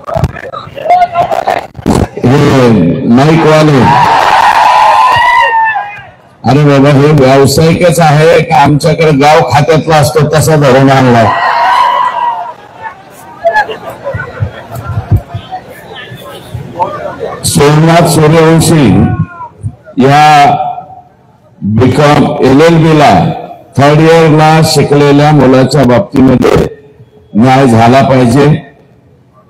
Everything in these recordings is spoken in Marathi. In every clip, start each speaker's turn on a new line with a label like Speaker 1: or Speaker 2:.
Speaker 1: माईक वाले, अरे बाबा हे व्यावसायिकच आहे का आमच्याकडे गाव खात्यातला असतो तसा धरून आणलाय? सोमनाथ सूर्यवंशी या बीकॉम LLB ला थर्ड इयरला शिकलेल्या मुलाच्या बाबतीमध्ये न्याय झाला पाहिजे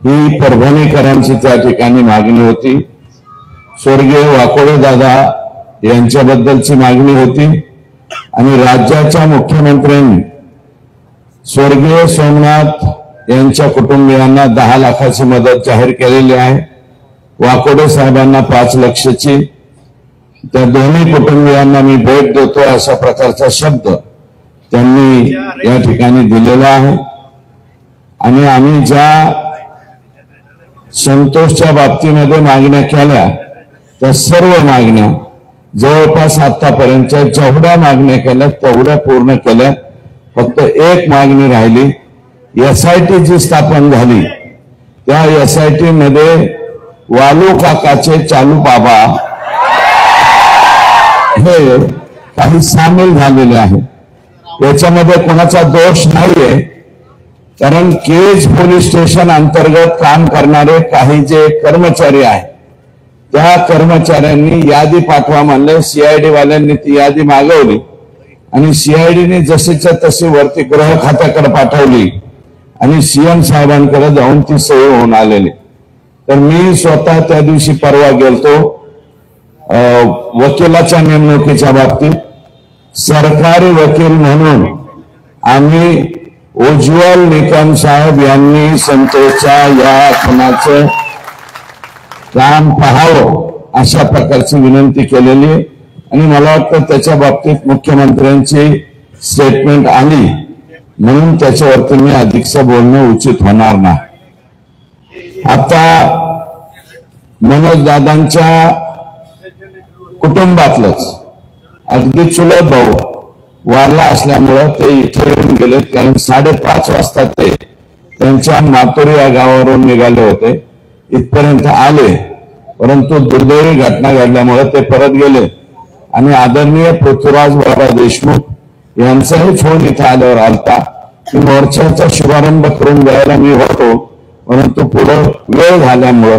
Speaker 1: ही परभणीकरांची त्या ठिकाणी मागणी होती. स्वर्गीय वाकोडे दादा यांच्याबद्दलची मागणी होती आणि राज्याच्या मुख्यमंत्र्यांनी स्वर्गीय सोमनाथ यांच्या कुटुंबियांना 10 लाखाची मदत जाहीर केलेली आहे. वाकोडे साहेबांना 5 लाखाची. त्या दोन्ही कुटुंबियांना मी भेट देतो अशा प्रकारचा शब्द त्यांनी या ठिकाणी दिलेला आहे. आणि आम्ही ज्या संतोषच्या बाबतीमध्ये मागण्या केल्या त्या सर्व मागण्या जवळपास आतापर्यंत जेवढ्या मागण्या केल्या तेवढ्या पूर्ण केल्या. फक्त एक मागणी राहिली. SIT जी स्थापन झाली त्या SIT मध्ये वालू काकाचे चालू बाबा हे काही सामील झालेले आहे. याच्यामध्ये कोणाचा दोष नाहीये, कारण केज पोलीस स्टेशन अंतर्गत काम करणारे काही जे कर्मचारी आहेत त्या कर्मचाऱ्यांनी यादी पाठवा म्हणले. CID वाल्यांनी ती यादी मागवली आणि CIDने जशीच्या तशी वरती गृह खात्याकडे पाठवली आणि CM साहेबांकडे जाऊन ती सही होऊन आलेली. तर मी स्वतः त्या दिवशी परवा गेलतो वकिलाच्या नेमणुकीच्या बाबतीत. सरकारी वकील म्हणून आम्ही उज्ज्वल निकम साहेब यांनी संतोषच्या या खुनाचं काम पाहावं अशा प्रकारची विनंती केलेली आणि मला वाटतं त्याच्या बाबतीत मुख्यमंत्र्यांची स्टेटमेंट आली म्हणून त्याच्यावरती मी अधिकचं बोलणं उचित होणार नाही. आता मनोज दादांच्या कुटुंबातलंच अगदी चुलत भाऊ वारला असल्यामुळं ते इथे येऊन गेले. कारण 5:30 वाजता ते त्यांच्या मातोरी या गावावरून निघाले होते. इथपर्यंत आले परंतु दुर्दैवी घटना घडल्यामुळे ते परत गेले आणि आदरणीय पृथ्वीराज बाबा देशमुख यांचाही फोन इथे आल्यावर आलता की मोर्चाचा शुभारंभ करून द्यायला मी होतो परंतु पुढे वेळ झाल्यामुळं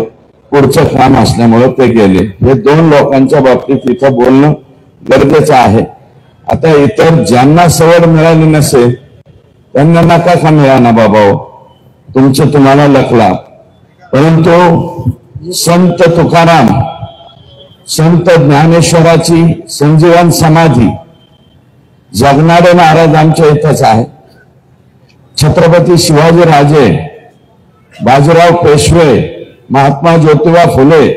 Speaker 1: पुढचं काम असल्यामुळे ते गेले. हे 2 लोकांच्या बाबतीत इथं बोलणं गरजेचं आहे. आता इतर ज्यांना सवड मिळाली नसेल त्यांना नका का मिळाना बाबा, तुमचं तुम्हाला लखला. परंतु संत तुकाराम, संत ज्ञानेश्वराची संजीवन समाधी जगणारे महाराज आमच्या इथंच आहे. छत्रपती शिवाजी राजे, बाजीराव पेशवे, महात्मा ज्योतिबा फुले,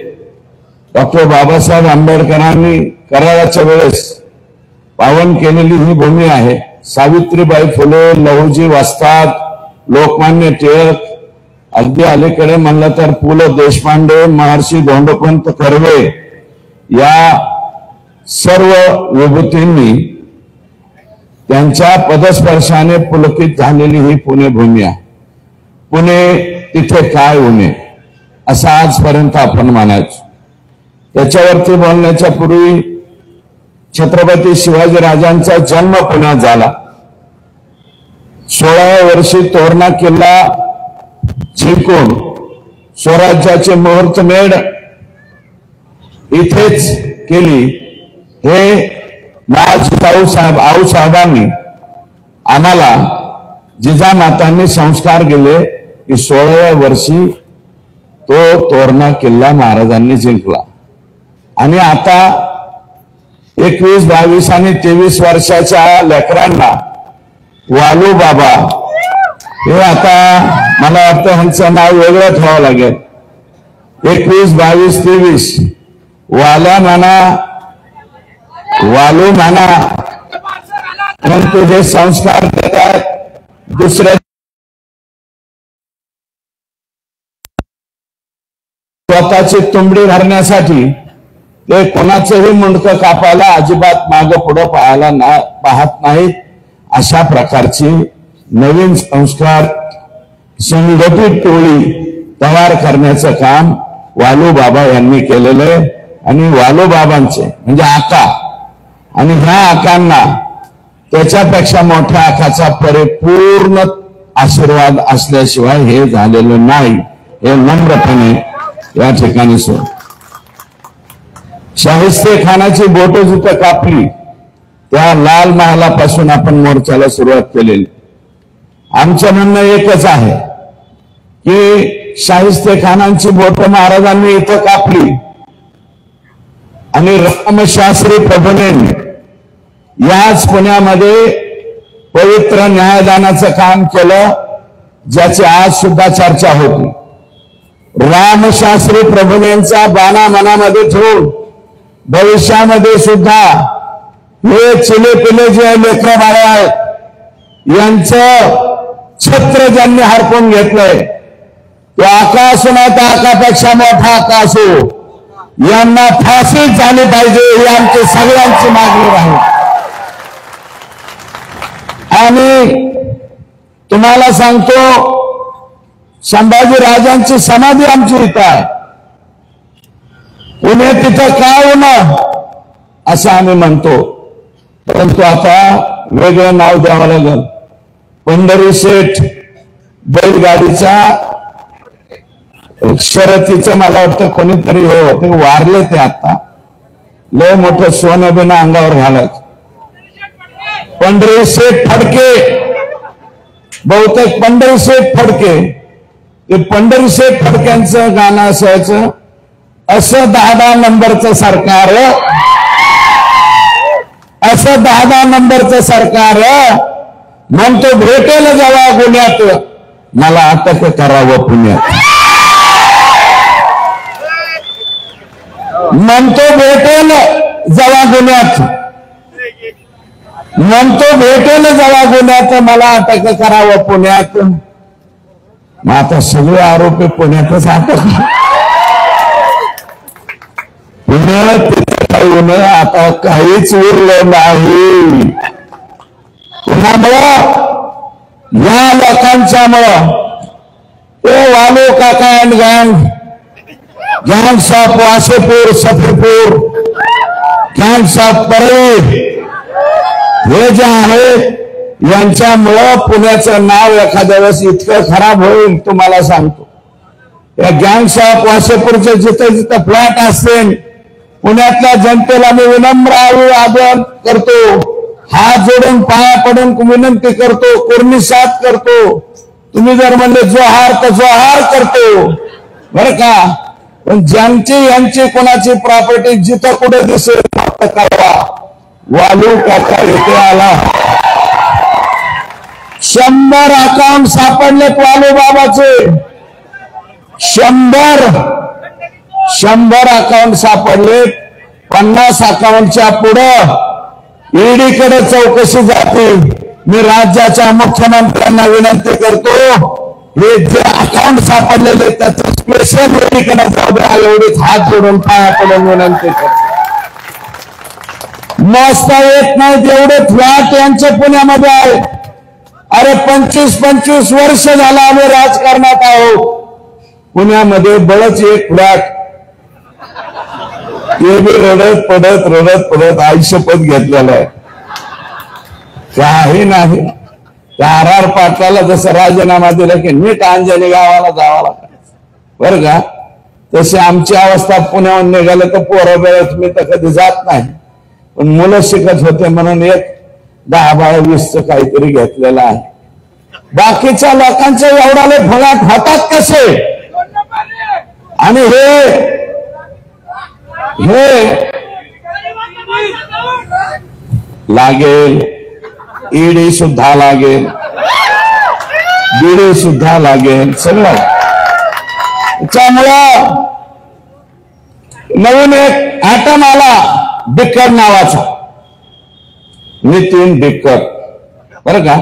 Speaker 1: डॉक्टर बाबासाहेब आंबेडकरांनी कराराच्या वेळेस पावन केलेली ही भूमी आहे. सावित्रीबाई फुले, लहुजी वस्ताद, लोकमान्य टिळक, अगदी अलीकडे म्हणलं तर पु ल देशपांडे, महर्षी धोंडोपंत कर्वे या सर्व विभूतींनी त्यांच्या पदस्पर्शाने पुलकित झालेली ही पुणे भूमी आहे. पुणे तिथे काय उणे असं आजपर्यंत आपण म्हणायचो. त्याच्यावरती बोलण्याच्या पूर्वी छत्रपती शिवाजी राजांचा जन्म पुण्यात झाला. 16व्या वर्षी तोरणा किल्ला जिंकून स्वराज्याचे मुहूर्तमेढ इथेच केली. हे आऊसाहेबांनी आम्हाला जिजामातांनी संस्कार दिले की 16व्या वर्षी तो तोरणा किल्ला महाराजांनी जिंकला. आणि आता 21, 22 आणि 23 वर्षाच्या लेकरांना वालू बाबा हे आता मला वाटतं ह्यांचं नाव वेगळं ठेवावं लागेल. 21, 22, 23 वाला म्हणा, वालू म्हणा, परंतु हे संस्कार देतात दुसऱ्या स्वतःची तुंबडी भरण्यासाठी. ते कोणाचंही मुंडकं कापायला अजिबात मागं पुढं पाहत नाहीत. अशा प्रकारची नवीन संस्कार संघटित टोळी तयार करण्याचं काम वालूबाबा यांनी केलेलं आहे. आणि वालूबाबांचे म्हणजे आका आणि ह्या आकांना त्याच्यापेक्षा मोठ्या आकाचा परिपूर्ण आशीर्वाद असल्याशिवाय हे झालेलं नाही, हे नम्रपणे या ठिकाणी सोड. शाहिस्ते खानाची बोट जिथं कापली त्या लाल महालापासून आपण मोर्चाला सुरुवात केलेली. आमचं म्हणणं एकच आहे की शाहिस्ते खानांची बोट महाराजांनी इथं कापली आणि रामशास्त्री प्रभूंनी याच पुण्यामध्ये पवित्र न्यायदानाचं काम केलं, ज्याची आज सुद्धा चर्चा होती. रामशास्त्री प्रभूंचा बाणा मनामध्ये ठेवून भविष्यामध्ये सुद्धा हे चिले पिले जे लेकरं बाळ आहेत यांचं छत्र ज्यांनी हरपून घेतलंय, तो आका असू नाही तर आकापेक्षा मोठा आका असो, यांना फाशीच झाली पाहिजे ही आमची सगळ्यांची मागणी आहे. आणि तुम्हाला सांगतो, संभाजी राजांची समाधी आमची इथं आहे. पुणे तिथं का होणं असं आम्ही म्हणतो, परंतु आता वेगळं नाव द्यावं लागेल. पंढरी शेठ बैलगाडीच्या शर्यतीचं मला वाटतं कोणीतरी हे होते, वारले ते आता. लय मोठं सोनं बिना अंगावर घालायचं. पंढरी शेठ फडके, बहुतेक पंढरी शेठ फडके, ते पंढरी शेठ फडक्यांचं गाणं असायचं, असं 10 नंबरचं सरकार, असं 10 नंबरचं सरकार म्हणतो भेटेल जेव्हा गुन्ह्यात मला अटक करावं पुण्यात. म्हणतो भेटेल जेव्हा गुन्ह्यात, म्हणतो भेटेल जेव्हा गुन्ह्यात मला अटक करावं पुण्यात. मग आता सगळे आरोपी पुण्यातच अटक. पुण्यात काही आता काहीच उरलं नाही. पुण्यामुळं या लोकांच्यामुळं ते वालू काका and gangs of Wasseypur, Safipur, gangs of Parli हे जे आहेत यांच्यामुळं पुण्याचं नाव एखाद्या वेळेस इतकं खराब होईल तुम्हाला सांगतो. या गँग्स ऑफ वासेपूरचे जिथं जिथं फ्लॅट असतील, पुण्यातल्या जनतेला मी विनम्र आवाहन करतो, हात जोडून पाया पडून विनंती करतो, कुर्निसात करतो. तुम्ही जर म्हणले जोहार तर जोहार करतो बरं का. पण ज्यांची यांची कोणाची प्रॉपर्टी जिथं कुठे दिसेल कळवा. वालू काका इथे आला, 100 अकाउंट सापडलेत वालू बाबाचे. 100 अकाउंट सापडलेत. 50 अकाउंटच्या पुढं ईडीकडे चौकशी जाते. मी राज्याच्या मुख्यमंत्र्यांना विनंती करतो, हे जे अकाउंट सापडलेले त्याचं स्पेशल ईडीकडे जाऊ द्या, एवढीच हात जोडून पाया पडून विनंती करतो. मोजता येत नाही तेवढे फ्लॅट यांचे पुण्यामध्ये आहेत. अरे 25 वर्ष झाला आम्ही राजकारणात आहोत. पुण्यामध्ये बळच एक फ्लॅट, ते बी रडत पडत आयुष्यपत घेतलेलं आहे. काही नाही. त्या RR पाटलाला जसं राजीनामा दिला की नीट अंजनी गावाला जावा लागायचं बरं का, तशी आमची अवस्था पुण्याहून निघालं तर पोरं बेळत मी तर कधी जात नाही. पण मुलं शिकत होते म्हणून एक 10-12-20 काहीतरी घेतलेलं आहे. बाकीच्या लोकांचे एवढाले फलाट होतात कसे. आणि हे लागेल, ईडी सुद्धा लागेल, बीडी सुद्धा लागेल सगळं. त्यामुळं नवीन एक आटम आला बिक्कर नावाचा, नितीन बिक्कर बरं का.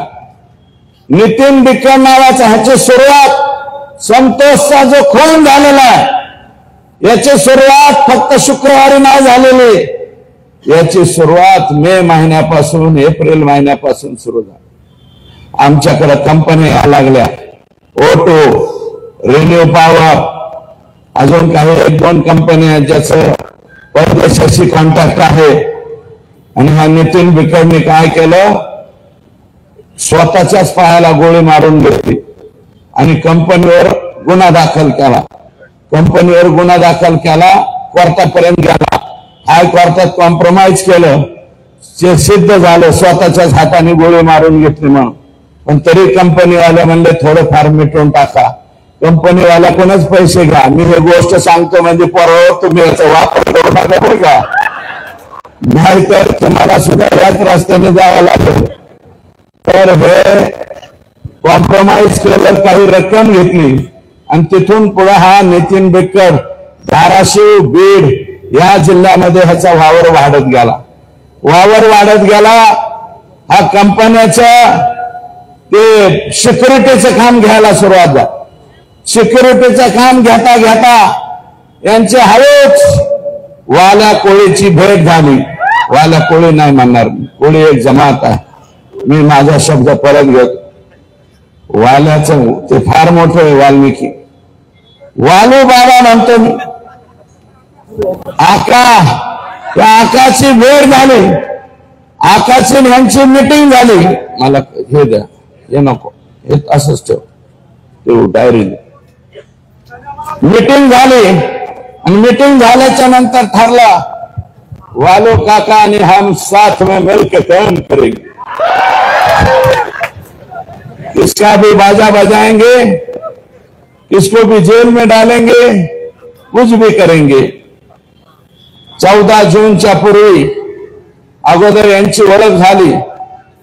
Speaker 1: नितीन बिक्कर नावाचा, ह्याची सुरुवात संतोषचा जो खून झालेला आहे याची सुरुवात फक्त शुक्रवारी नाही झालेली. याची सुरुवात मे महिन्यापासून, एप्रिल महिन्यापासून सुरू झाली. आमच्याकडे कंपन्या लागल्या, ओटो, रेन्यू पॉवर, अजून काही 1-2 कंपन्या ज्याचं परदेशाशी कॉन्टॅक्ट आहे. आणि हा नितीन बिकडने काय केलं, स्वतःच्याच पायाला गोळी मारून घेतली आणि कंपनीवर गुन्हा दाखल केला. कोर्टापर्यंत गेला, हायकोर्टात कॉम्प्रोमाइज केलं, जे सिद्ध झालं स्वतःच्याच हाताने गोळी मारून घेतली म्हणून. पण तरी कंपनीवाले म्हणले थोडंफार मिटवून टाका. कंपनीवाल्याकडूनच पैसे घ्या. मी हे गोष्ट सांगतो म्हणजे परवा तुम्ही याचा वापर करू नका बरं का, नाहीतर तुम्हाला सुद्धा याच रस्त्याने जावं लागेल. तर हे कॉम्प्रोमाइज केलं, काही रक्कम घेतली आणि तिथून पुढे हा नितीन बिडकर धाराशिव, बीड या जिल्ह्यामध्ये ह्याचा वावर वाढत गेला. हा कंपन्याच्या ते सिक्युरिटीचं काम घ्यायला सुरुवात झाली. सिक्युरिटीचं काम घेता यांचे हळूच वाल्या कोळीची भेट झाली. वाल्या कोळी नाही म्हणणार, कोळी एक जमात आहे. मी माझा शब्द परत घेतो. वाल्याचं ते फार मोठं आहे, वाल्मिकी. वालू बाबा म्हणतो मी, त्या आकाची भेट झाली, आकाची यांची मिटिंग झाली. मला हे द्या, हे नको, हे असंच ठेव, ते डायरी. मीटिंग झाली आणि मीटिंग झाल्याच्या नंतर ठरला, वालो काका आणि हम साथ में मिलकर काम करेंगे, इसका भी बाजा बजाएंगे, इसको भी जेल में डालेंगे, कुछ भी करेंगे. 14 जूनच्या पूर्वी अगोदर यांची ओळख झाली.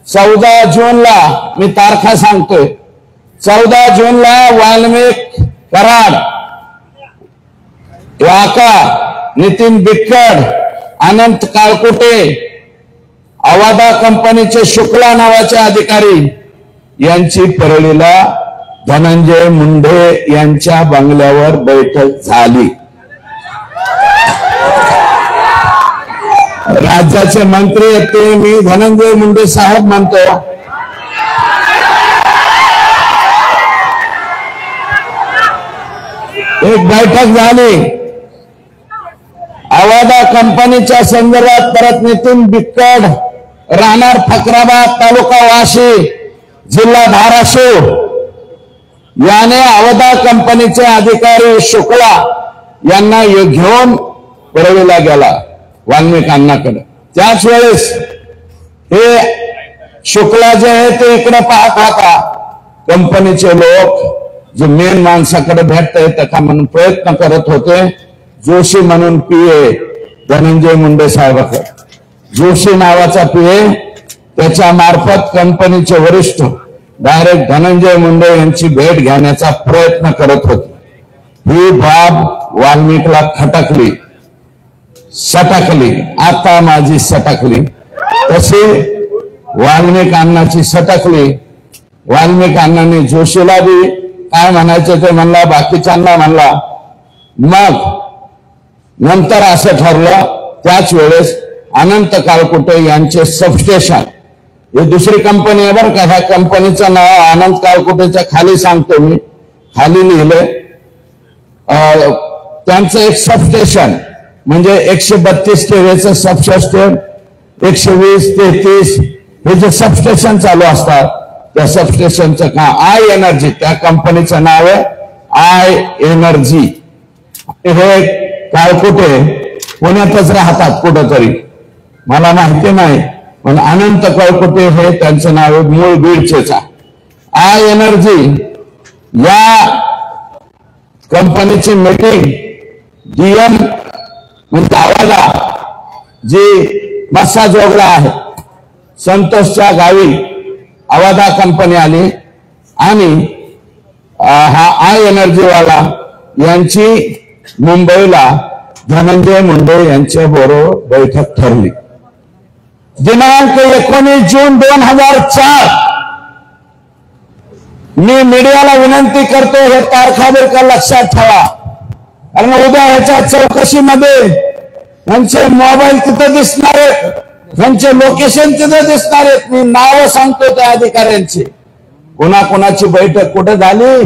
Speaker 1: 14 जूनला मी तारखा सांगतोय. 14 जूनला वाल्मिक कराड, वाका, नितीन बिडकर, अनंत काळकुटे, अवादा कंपनीचे शुक्ला नावाचे अधिकारी यांची परळीला धनंजय मुंडे यांच्या बंगल्यावर बैठक झाली. राज्याचे मंत्री येते, मी धनंजय मुंडे साहेब म्हणतो. एक बैठक झाली. अवादा कंपनीच्या संदर्भात परत नितीन बिडकर, राहणार फकराबाद, तालुका वाशी, जिल्हा धाराशिव याने अवादा कंपनीचे अधिकारी शुक्ला यांना घेऊन परळीला गेला वाल्मिक अण्णाकडे. त्याच वेळेस हे शुक्ला जे आहे ते इकडे पाहत होता. कंपनीचे लोक जे मेन माणसाकडे भेटता येतं का म्हणून प्रयत्न करत होते. जोशी म्हणून पीए धनंजय मुंडे साहेबाकडे, जोशी नावाचा पीए, त्याच्या मार्फत कंपनीचे वरिष्ठ डायरेक्ट धनंजय मुंडे यांची भेट घेण्याचा प्रयत्न करत होते. ही बाब वाल्मिकला खटकली, सटकली. आता माझी सटकली तशी वाल्मिक अण्णाची सटकली. वाल्मिक अण्णांनी जोशीला बी काय म्हणायचं ते म्हणला, बाकीच्यांना म्हणला. मग नंतर असं ठरलं, त्याच वेळेस अनंत काळकुटे यांचे सबस्टेशन, हे दुसरी कंपनी आहे बरं का, ह्या कंपनीचं नाव अनंत काळकुटेच्या खाली सांगतो मी, खाली लिहिलंय. त्यांचं एक सबस्टेशन म्हणजे 132 kVचं सबस्टेशन, 120-33 हे जे सबस्टेशन चालू असतात त्या सबस्टेशनचं काम आय एनर्जी, त्या कंपनीचं नाव आहे आय एनर्जी. हे काळकुटे पुण्यातच राहतात कुठंतरी, मला माहिती नाही, पण अनंत काळकुटे हे त्यांचं नाव आहे, मूळ बीडचेच. आय एनर्जी या कंपनीची मीटिंग डीएम म्हणजे आवाजा जी मस्सा जोगला आहे संतोषच्या गावी आवादा कंपनी आली आणि हा आय एनर्जी वाला यांची मुंबईला धनंजय मुंडे यांच्या बरोबर बैठक ठरली. दिनांक 19 जून 2004. मी मीडियाला विनंती करतो, हे तारखा बिरखा लक्षात ठेवा, कारण उद्या ह्याच्या चौकशीमध्ये यांचे मोबाईल तिथं दिसणार आहेत, यांचे लोकेशन तिथं दिसणार आहेत. मी नाव सांगतो त्या अधिकाऱ्यांची. कोणाकोणाची बैठक कुठे झाली?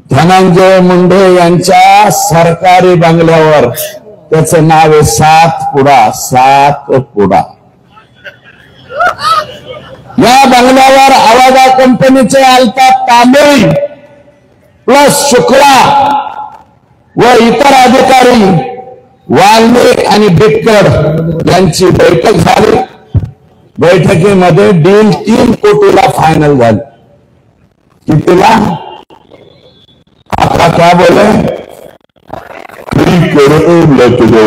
Speaker 1: धनंजय मुंडे यांच्या सरकारी बंगल्यावर त्याचं नाव आहे सातपुडा. सातपुडा या बंगल्यावर आवाजा कंपनीचे अल्ताफ तांबोळी प्लस शुक्ला व इतर अधिकारी वाल्मिक आणि बिटकर यांची बैठक झाली. बैठकीमध्ये डील 3 कोटीला फायनल झाली. कितीला? आता क्या बोले? 3 करोड़ लग दो.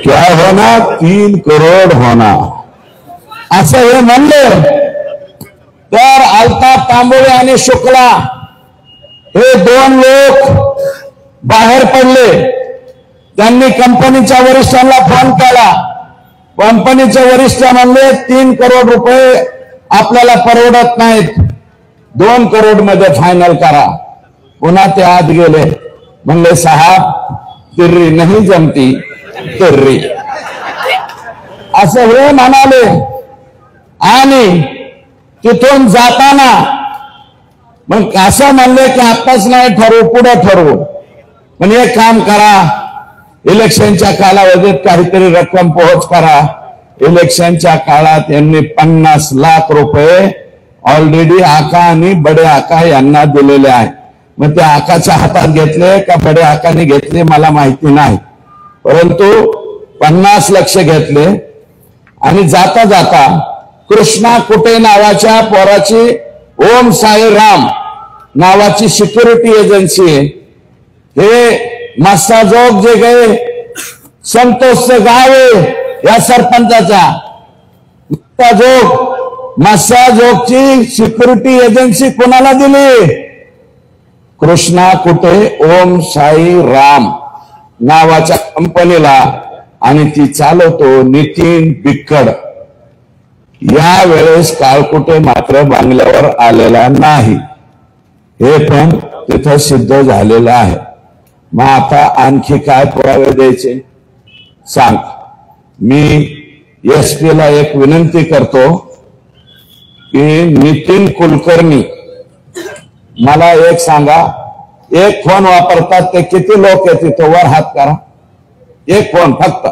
Speaker 1: क्या होना? 3 करोड़ होना असं हे म्हणले. तर अल्ताफ तांबोळे आणि शुक्ला हे 2 लोक बाहेर पडले. त्यांनी कंपनीच्या वरिष्ठांना फोन केला. कंपनीचे वरिष्ठ म्हणले 3 करोड रुपये आपल्याला परवडत नाहीत, 2 करोड मध्ये फायनल करा. पुन्हा ते आत गेले. म्हणले साहेब तिर्री नाही जमती तिर्री असं हे म्हणाले. आणि तिथून जाताना मग असं म्हणले की आताच नाही ठरवू, पुढे ठरवू. पण एक काम करा, इलेक्शनच्या कालावधीत काहीतरी रक्कम पोहोच करा. इलेक्शनच्या काळात यांनी 50 लाख रुपये ऑलरेडी आका आणि बडे आका यांना दिलेले आहे. मग ते आकाच्या हातात घेतले का बडे आकाने घेतले मला माहिती नाही, परंतु 50 लाख घेतले. आणि जाता जाता कृष्णा कुटे नावाच्या पोराची ओम साई राम नावाची सिक्युरिटी एजन्सी आहे. हे मस्साजोग जे गए संतोष गाव आहे या सरपंचाचा. मस्साजोगची सिक्युरिटी एजन्सी कोणाला दिली? कृष्णा कुटे ओम साई राम नावाच्या कंपनीला. आणि ती चालवतो नितीन बिक्कड. या वेळेस काळकुटे मात्र बंगल्यावर आलेला नाही, हे पण तिथं सिद्ध झालेलं आहे. मग आता आणखी काय पुरावे द्यायचे सांग. मी एसपी ला एक विनंती करतो की नितीन कुलकर्णी मला एक सांगा, एक फोन वापरतात ते किती लोक आहेत तिथं? वर हात करा. एक फोन फक्त,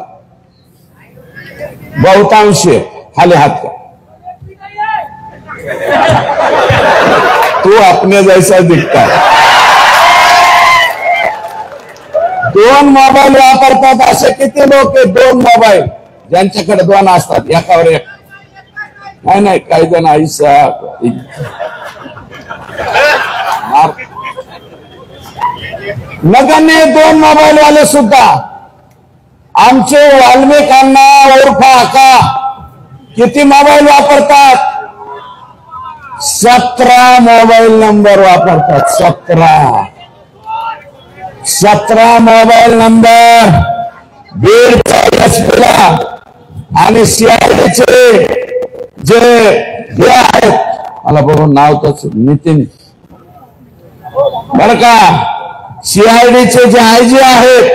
Speaker 1: बहुतांश खाली हात करा. तू अपने जैसा दिखता है. 2 मोबाईल वापरतात असे किती लोक आहेत? 2 मोबाईल ज्यांच्याकडे 2 असतात, एकावर एक. नाही काही जण आईसा नगण्य 2 मोबाईल वाले सुद्धा. आमचे वाल्मिकांना उर्फ आका किती मोबाईल वापरतात? 17 मोबाईल नंबर वापरतात. 17 मोबाईल नंबर बीडच्या एसपीला आणि सीआयडीचे जे हे आहेत, मला बरोबर नाव तच नितीन बर का, सीआयडीचे जे आयजी आहेत,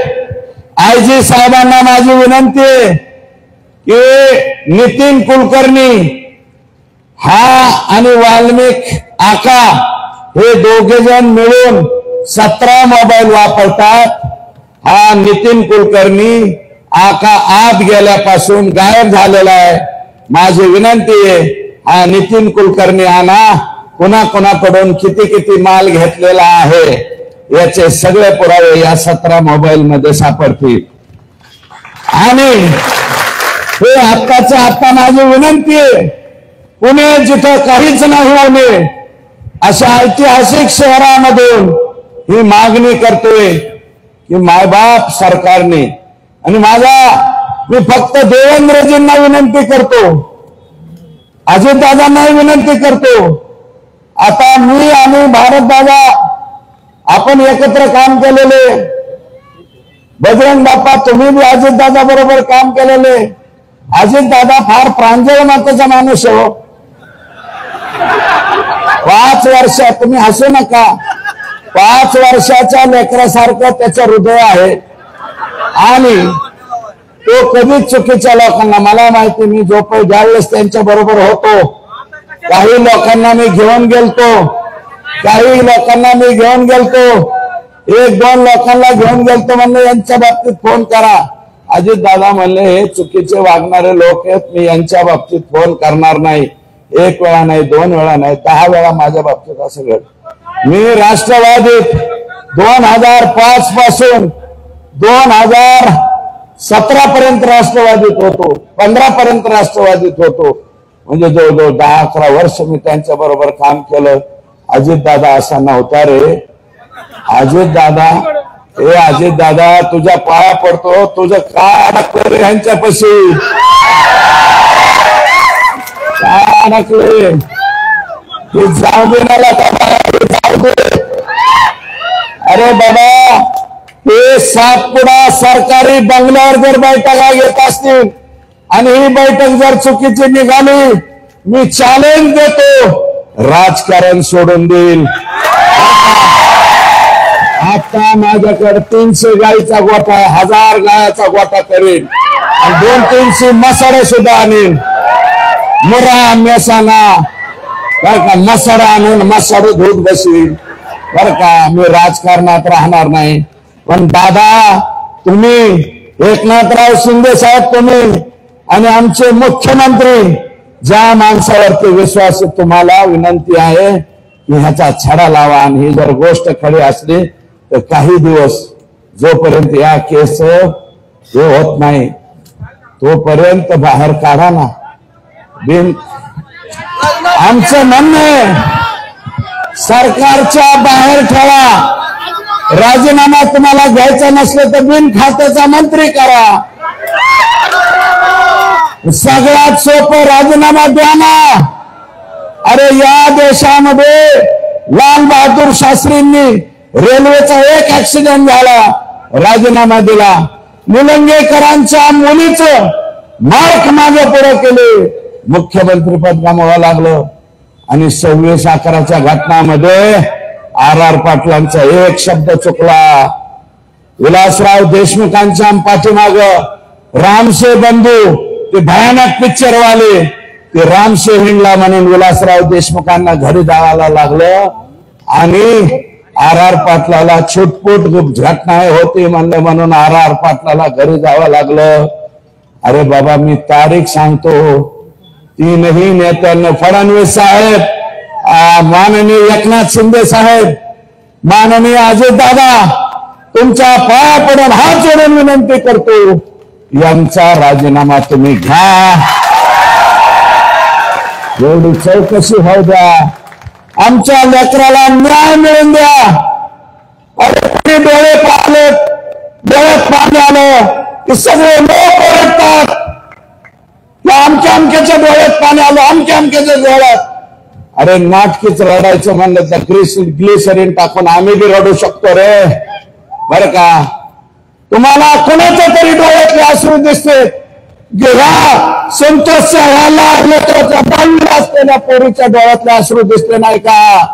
Speaker 1: आयजी साहेबांना माझी विनंती आहे की नितीन कुलकर्णी हा आणि वाल्मिक आका हे दोघे जण मिळून 17 मोबाईल वापरतात. हा नितीन कुलकर्णी आका आत गेल्यापासून गायब झालेला आहे. माझी विनंती आहे, हा नितीन कुलकर्णी आणा. कोणाकोणाकडून किती किती माल घेतलेला आहे याचे सगळे पुरावे या 17 मोबाईल मध्ये सापडतील. आणि हे आत्ताच्या आत्ता माझी विनंती आहे, पुणे जिथं काहीच नाही होणे अशा ऐतिहासिक शहरामधून ही मागणी करतोय की मायबाप सरकारने. आणि मी फक्त देवेंद्रजींना विनंती करतो, अजितदादांनाही विनंती करतो. आता मी आणि भारतदादा आपण एकत्र काम केलेले, बजरंग बाप्पा तुम्ही बी अजितदादा बरोबर काम केलेले. अजितदादा फार प्रांजळ मताचा माणूस हो. 5 वर्ष तुम्ही हसू नका, 5 वर्षाच्या लेकरासारखं त्याचं हृदय आहे. आणि तो कधीच चुकीच्या लोकांना, मला माहिती, मी ज्यावेळेस त्यांच्या बरोबर होतो काही लोकांना मी घेऊन गेलतो, एक दोन लोकांना घेऊन गेलतो, म्हणलं यांच्या बाबतीत फोन करा. अजित दादा म्हणले हे चुकीचे वागणारे लोक आहेत, मी यांच्या बाबतीत फोन करणार नाही. एक वेळा नाही, दोन वेळा नाही, 10 वेळा माझ्या बाबतीत असं घडलं. मी राष्ट्रवादीत 2005 पासून 2017 पर्यंत राष्ट्रवादीत होतो, 15 पर्यंत राष्ट्रवादीत होतो. म्हणजे जवळजवळ 10-11 वर्ष मी त्यांच्या बरोबर काम केलं. अजित दादा असा नव्हता रे. अजित दादा तुझ्या पाया पडतो, तुझं काय अडकलं रे ह्यांच्यापाशी, काय अडकले ते जाऊ दे मला बाबा, जाऊ दे. अरे बाबा ते सातपुडा सरकारी बंगल्यावर जर बैठका घेत असतील आणि ही बैठक जर चुकीची निघाली, मी चॅलेंज देतो, राजकारण सोडून देईल. आता माझ्याकडे 300 गाईचा गोठा आहे, 1000 गायाचा गोठा करेन आणि 200-300 मसाडे सुद्धा आणीन. मुरा मेसाना बर का, मसाडा आणून मसाडे धुत बसील बर का. मी राजकारणात राहणार नाही. पण दादा तुम्ही, एकनाथराव शिंदे साहेब तुम्ही आणि आमचे मुख्यमंत्री, ज्या माणसावरती विश्वास आहे, तुम्हाला विनंती आहे की ह्याचा छडा लावा. आणि ही जर गोष्ट खरी असली तर काही दिवस जोपर्यंत या केस हे होत नाही तोपर्यंत बाहेर काढा ना. आमचं म्हणणं आहे सरकारच्या बाहेर ठेवा. राजीनामा तुम्हाला घ्यायचा नसलं तर बिनखात्याचा मंत्री करा. सगळ्यात सोपं राजीनामा द्या ना. अरे या देशामध्ये लाल बहादूर शास्त्रींनी रेल्वेचा एक ऍक्सिडेंट झाला, राजीनामा दिला. निलंगेकरांच्या मुलीचं मार्क मागे पुढे केले, मुख्यमंत्री पद गमावं लागलं. आणि 26/11च्या घटनामध्ये RR पाटलांचा एक शब्द चुकला. विलासराव देशमुखांच्या पाठीमाग रामशे बंधू ते भयानक पिक्चरवाले ते रामशे हिंडला म्हणून विलासराव देशमुखांना घरी जायला लागलं. आणि RR पाटलाला छुटपुट घटना होती म्हणलं म्हणून RR पाटलाला घरी जावं लागलं. अरे बाबा मी तारीख सांगतो, 3ही नेत्यांना, फडणवीस साहेब, माननीय एकनाथ शिंदे साहेब, माननीय अजित दादा, तुमच्या पाया पडून हात जोडून विनंती करतो, यांचा राजीनामा तुम्ही घ्या. एवढी चौकशी होऊ द्या, आमच्या लेकराला न्याय मिळून द्या. अरे तुम्ही डोळे पाहिले, डोळ्यात पाणी आलं की सगळे लोक ओरडतात, आमच्या अमक्याच्या डोळ्यात पाणी आलं, अमक्याच्या डोळ्यात. अरे नाटकीच रडायचं म्हणलं तर ग्लिसरीन टाकून आम्ही बी रडू शकतो रे बरं का. तुम्हाला कोणाच्या तरी डोळ्यातले अश्रू दिसते, संतोषच्या असलेल्या पोरीच्या डोळ्यातले अश्रू दिसले नाही का?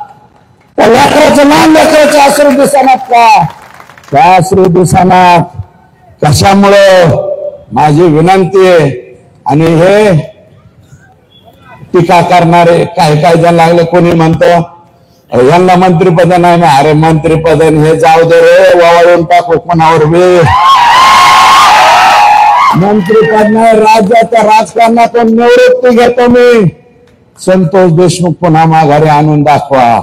Speaker 1: त्या लेकराचं लहान लेकराचे अश्रू दिसणार का? त्या अश्रू दिसणार कशामुळं? माझी विनंती आहे. आणि हे टीका करणारे काही काही जण लागले, कोणी म्हणतो यांना मंत्रीपद नाही. अरे मंत्रीपद हे जाऊ दे रे, वळून टाकू कोणावर बी. मंत्रीपद नाही, राज्याच्या राजकारणातून निवृत्ती घेतो मी. संतोष देशमुख पुन्हा माघारी आणून दाखवा.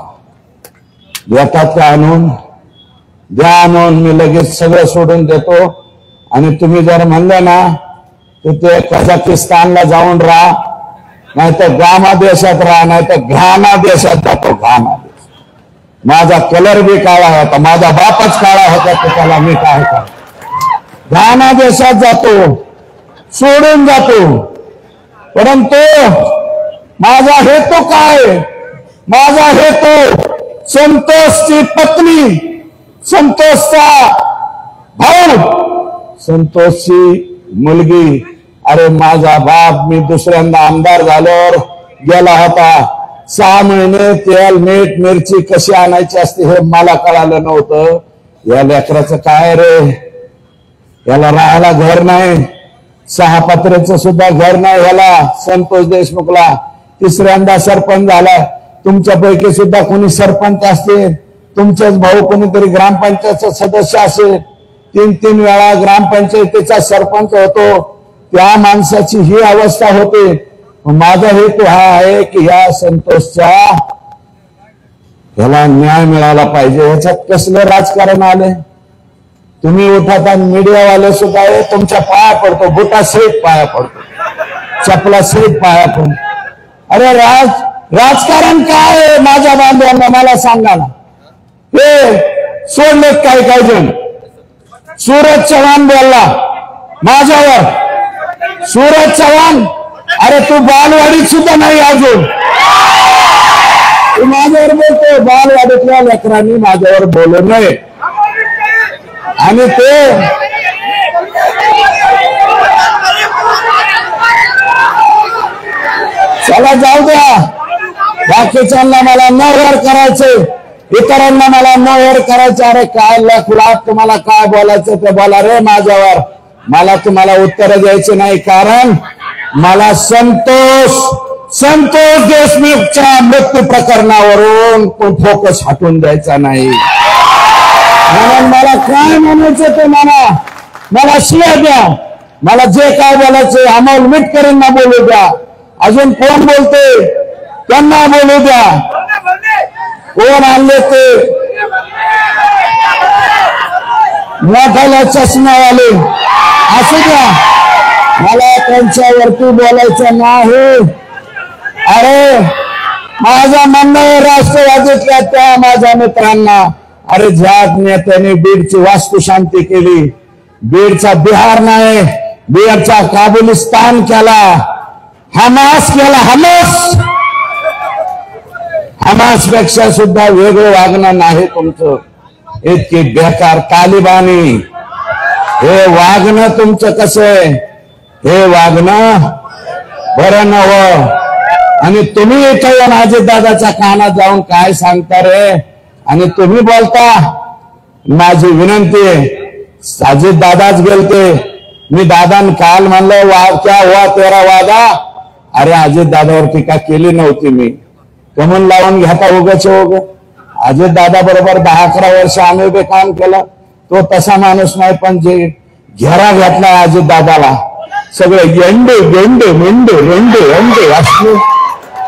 Speaker 1: देतात का आणून? द्या आणून, मी लगेच सगळं सोडून देतो. आणि तुम्ही जर म्हणलं ना तर ते कझाकिस्तानला जाऊन राहा, नाहीतर गामा देशात राहा, नाहीतर घाना देशात जातो. घाना देश माझा कलर बी काळा होता, माझा बापच काळा होता, तर त्याला मी काय का घाना देशात जातो, सोडून जातो. परंतु माझा हेतू काय? माझा हेतू संतोषची पत्नी, संतोषचा भाऊ, संतोषची मुलगी. अरे माझा बाप मी दुसऱ्यांदा आमदार झाल्यावर गेला होता, 6 महिने तेल मीठ मिरची कशी आणायची असते हे मला कळालं नव्हतं. या लेकराचं काय रे, याला राहायला घर नाही, 6 पत्र्याचं सुद्धा घर नाही याला संतोष देशमुखला. तिसऱ्यांदा सरपंच झाला. तुमच्यापैकी सुद्धा कोणी सरपंच असतील, तुमचेच भाऊ कोणीतरी ग्रामपंचायतचा सदस्य असेल, 3-3 वेळा ग्रामपंचायतीचा सरपंच होतो. त्या माणसाची ही अवस्था होते. माझा हेतू हा आहे की या संतोषच्या ह्याला न्याय मिळाला पाहिजे. ह्याच्यात कसलं राजकारण आले? तुम्ही उठत आणि मीडियावाले सुद्धा तुमच्या पाया पडतो, बुटा सहित पाया पडतो, चपला सहित पाया पडतो. अरे राजकारण काय आहे? माझ्या बांधवांना मला सांगा ना. हे सोडलेत काही जण. सूरज चव्हाण बोलला माझ्यावर. सूरज चव्हाण, अरे तू बालवाडीत सुद्धा नाही अजून, तू माझ्यावर बोलतो. बालवाडीतल्या लेकरांनी माझ्यावर बोलू नये. आणि ते चला जाऊ द्या. बाकीच्यांना मला न हेर करायचे, इतरांना मला न हेर करायचे. अरे काय लाख तुम्हाला काय बोलायचं ते बोला रे माझ्यावर. मला तुम्हाला उत्तर द्यायचे नाही, कारण मला संतोष देशमुखच्या मृत्यू प्रकरणावरून फोकस हटवून द्यायचा नाही. म्हणून मला काय म्हणायचं ते मला शिव्या द्या. मला जे काय बोलायचं अमोल मिटकरींना बोलू द्या. अजून कोण बोलते त्यांना बोलू द्या. कोण आणले ते मोठ्याला चष्मावाले असू द्या, मला त्यांच्यावरती बोलायचं नाही. अरे माझं म्हणणं आहे राष्ट्रवादीतल्या त्या माझ्या मित्रांना, अरे ज्या नेत्याने बीडची वास्तुशांती केली, बीडचा बिहार नाही, बीडचा काबुलिस्तान केला, हमास केला. हमास पेक्षा सुद्धा वेगळं वागणं नाही तुमचं. इतकी बेकार तालिबानी हे वागणं तुमचं कसं आहे? हे वागणं बरं नवं. आणि तुम्ही इथं येऊन अजितदादाच्या कानात जाऊन काय सांगता रे? आणि तुम्ही बोलता. माझी विनंती आहे, अजितदादाच गेलते. मी दादान काल म्हणलं क्या हुआ तेरा वादा. अरे अजितदादावर टीका केली नव्हती मी. कमून लावून घेता उगाच उग. अजितदादा बरोबर 10-11 वर्ष आम्ही बी काम केलं. तो तसा माणूस नाही, पण जे घेरा घेतला अजितदादाला, सगळे गेंडे मेंढे रेंडे असले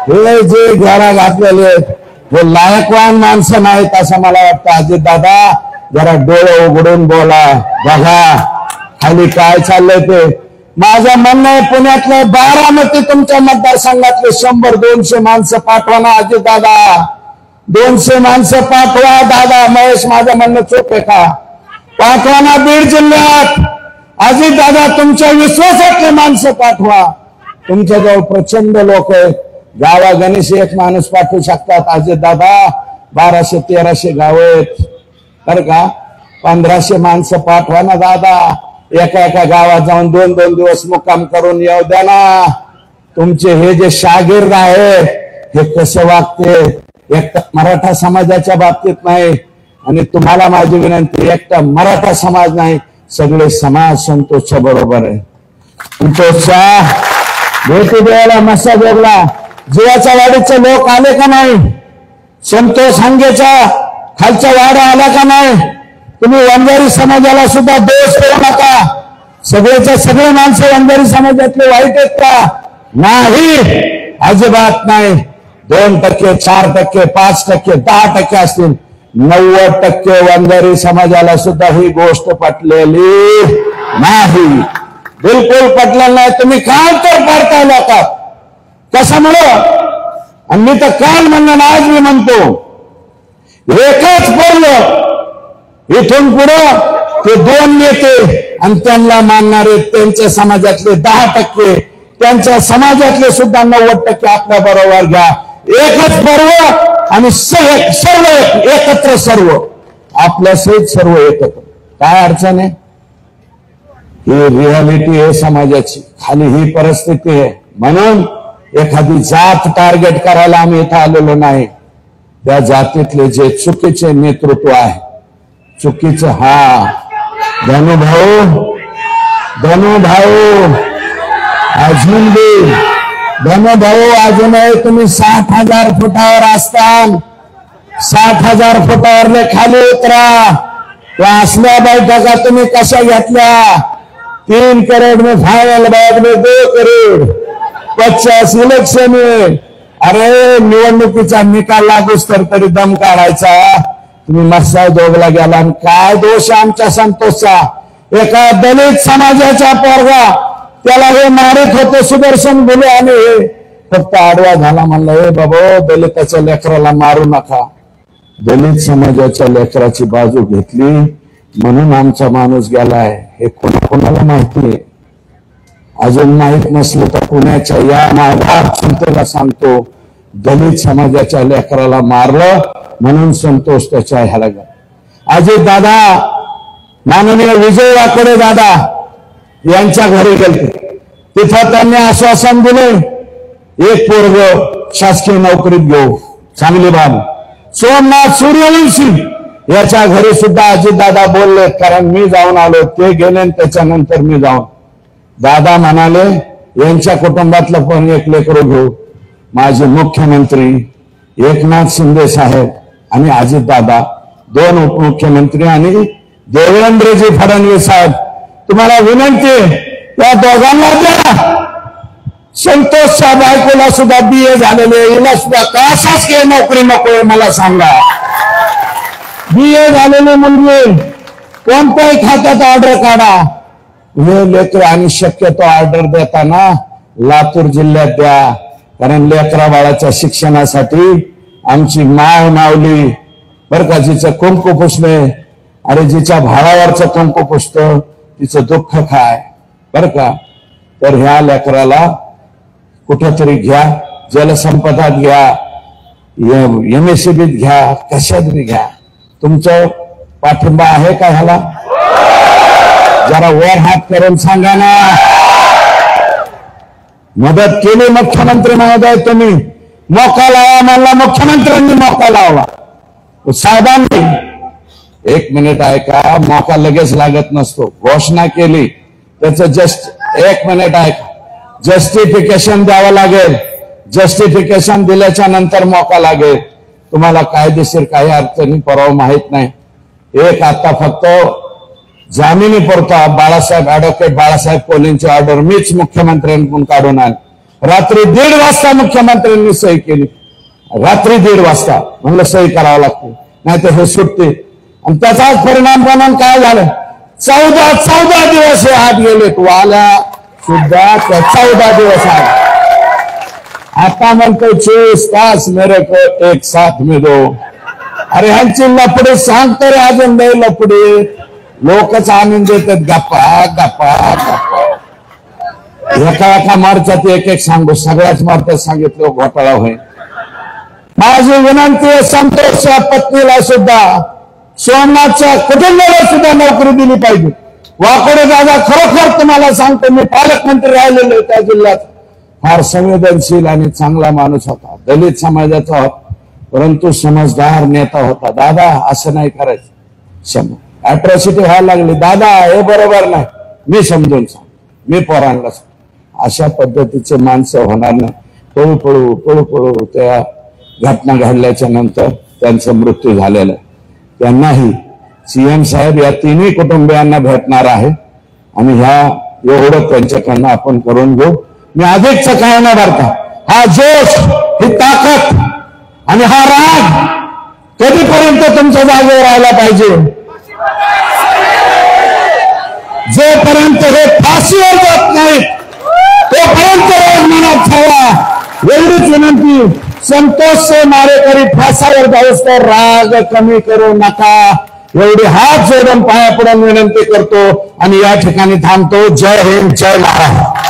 Speaker 1: हे जे घेरा घातलेले हे लायकवान माणसं नाहीत असं मला वाटतं. अजितदादा जरा डोळे उघडून बोला, बघा खाली काय चाललंय ते. माझं म्हणणं आहे, पुण्यातले बारामती तुमच्या मतदारसंघातले 100-200 माणसं पाठवा ना अजितदादा. 200 माणसं पाठवा दादा. महेश माझं म्हणणं चूक आहे का? पाठवा ना. बीड जिल्ह्यात अजितदादा तुमच्या विश्वासातले माणसं पाठवा. तुमच्याजवळ प्रचंड लोक आहेत. गावा गणेश एक माणूस पाठवू शकतात. अजितदादा 1200-1300 गाव आहेत बरं का. 1500 माणसं पाठवा ना दादा. एका गावात जाऊन 2-2 दिवस मुक्काम करून येऊ द्या ना. तुमचे हे जे शागिर्द आहे हे कसं वागते? एकटा मराठा समाजाच्या बाबतीत नाही. आणि तुम्हाला माझी विनंती, एकटा मराठा समाज नाही, सगळे समाज संतोषच्या बरोबर आहे. संतोषच्या भेटी द्यायला मसा जोगला जीवाच्या वाडीचे लोक आले का नाही? संतोष हंगेच्या खालच्या वाडा आला का नाही? तुम्ही वंजारी समाजाला सुद्धा दोष देऊ नका. सगळेच्या सगळे माणसं वंजारी समाजातले वाईट आहेत का? नाही, अजिबात नाही. 2%, 4%, 5%, 10% असतील. 90% वंजारी समाजाला सुद्धा ही गोष्ट पटलेली नाही. बिलकुल पटलेलं नाही. तुम्ही काय तर पडताय लोकात कशामुळं? आणि मी तर काल म्हणलं ना, आज मी म्हणतो, एकच पडलं इथून पुढं ते 2 नेते आणि त्यांना मानणारे त्यांच्या समाजातले 10%, त्यांच्या समाजातले सुद्धा 90% आपल्या बरोबर घ्या. एकच पर्व आणि सर्व एकत्र, सर्व आपल्या सहित सर्व एकत्र. काय अडचण आहे? ही रियालिटी आहे समाजाची. खाली ही परिस्थिती आहे. म्हणून एखादी जात टार्गेट करायला आम्ही इथं आलेलो नाही. त्या जातीतले जे चुकीचे नेतृत्व आहे, चुकीचं, हा धनुभाऊ अजून बी धनु भाऊ अजूनही तुम्ही 60,000 फुटावर असताल. 60,000 फुटावरले खाली उतरा. त्या असल्या बैठका तुम्ही कशा घेतल्या? 3 करोड़ में फाइनल, बाद में 2 करोड़, 50 इलेक्शन में. अरे निवडणुकीचा निकाल लागूच तर तरी दम काढायचा. तुम्ही मस्सा दोघला गेला. काय दोष आमच्या संतोषचा? एका दलित समाजाचा पोरगा, त्याला हे मारत होते सुदर्शन बोले, आणि फक्त आडवा झाला. म्हणलं हे बाबा दलिताच्या लेकराला मारू नका. दलित समाजाच्या लेकराची बाजू घेतली म्हणून आमचा माणूस गेलाय. हे कोणाला माहितीये? अजून माहित नसलं तर पुण्याच्या या मायबाप चिंतेला सांगतो, दलित समाजाच्या लेकराला मारलं म्हणून संतोष त्याच्या ह्याला गेला. अजित दादा, माननीय विजय वाकडे दादा यांच्या घरी गेले. तिथं त्यांनी आश्वासन दिले, एक पोरग शासकीय नोकरीत घेऊ, चांगली बाब. सोमनाथ सूर्यवंशी याच्या घरी सुद्धा अजितदादा बोलले, कारण मी जाऊन आलो. ते गेले आणि त्याच्यानंतर मी जाऊन. दादा म्हणाले यांच्या कुटुंबातलं पण एक लेकरू घेऊ. माझे मुख्यमंत्री एकनाथ शिंदे साहेब आणि अजितदादा, 2 उपमुख्यमंत्री आणि देवेंद्रजी फडणवीस साहेब, तुम्हाला विनंती आहे त्या दोघांना द्या. संतोषच्या बायकोला सुद्धा BA झालेले, हिला सुद्धा का शासकीय नोकरी नकोय मला सांगा. BA झालेली मुलगी कोणत्याही खात्यात ऑर्डर काढा. हे लेकर, आणि शक्यतो ऑर्डर देताना लातूर जिल्ह्यात द्या, कारण लेकरा बाळाच्या शिक्षणासाठी आमची माय मावली बरं का, जिचं कुंकू पुसणे, अरे जिच्या भावावरचं कुंकू पुसतं तिचं दुःख काय बरं का. तर ह्या लेकराला कुठेतरी घ्या, जलसंपदात घ्या, MSCBीत घ्या, कशात बी घ्या. तुमचं पाठिंबा आहे का ह्याला? जरा वर हात करून सांगा ना. मदत केली मुख्यमंत्री महोदय, तुम्ही मोका लावा म्हणला, मुख्यमंत्र्यांनी मोका लावा. साहेबांनी 1 मिनिट ऐका, मोका लगेच लागत नसतो. घोषणा केली त्याचं जस्ट 1 मिनिट ऐका, जस्टिफिकेशन द्यावं लागेल. जस्टिफिकेशन दिल्याच्या नंतर मोका लागेल. तुम्हाला कायदेशीर काही अडचणी परवा माहित नाही. एक आता फक्त जामिनी पुरता बाळासाहेब ऍडव्होकेट बाळासाहेब कोलेंची ऑर्डर मीच मुख्यमंत्र्यांकडून काढून आली. रात्री 1:30 वाजता मुख्यमंत्र्यांनी सही केली. रात्री 1:30 वाजता म्हणलं सही करावं लागते, नाही तर हे सुटते. आणि त्याचाच परिणाम म्हणून काय झालं, 14 दिवस हे आत गेले. वाल्या सुद्धा 14 दिवस आत. आता म्हणतो 24 तास मेरे को एक साथ में दो. अरे ह्यांची लपडे सांगतो रे, अजून नाही लपडे. लोकच आणून देतात गप्पा गप्पा गप्पा. एका मोर्चात एक सांगू, सगळ्याच मोर्चात सांगितलं घोटाळा होईल. माझी विनंती आहे, संतोषच्या पत्नीला सुद्धा, सोमनाथच्या कुटुंबाला सुद्धा नोकरी दिली पाहिजे. वाकडे दादा, खरोखर तुम्हाला सांगतो, मी पालकमंत्री राहिलेलो त्या जिल्ह्यात. फार संवेदनशील आणि चांगला माणूस होता, दलित समाजाचा होता, परंतु समजदार नेता होता. दादा असं नाही करायचं. अट्रॉसिटी व्हायला लागली, दादा हे बरोबर नाही, मी समजून सांग, मी पोरांना सांग. अशा पद्धतीचे माणसं होणार नाही. पळू पळू पळू पळू त्या घटना घडल्याच्या नंतर त्यांचा मृत्यू झालेला आहे. त्यांनाही CM साहेब या 3ही कुटुंबियांना भेटणार आहे आणि ह्या एवढं त्यांच्याकडनं आपण करून घेऊ. मी अधिकच काय न भरता, हा जोश, ही ताकद आणि हा राग कधीपर्यंत तुमच्या जागेवर राहायला पाहिजे? जोपर्यंत हे फाशीवर जात नाही तोपर्यंत रोज मनात ठेवा. एवढीच विनंती. संतोष से मारेकरी फासावर जाऊस तर राग कमी करू नका, एवढी हात जोडून पाया पडून विनंती करतो आणि या ठिकाणी थांबतो. जय हिंद, जय महाराष्ट्र.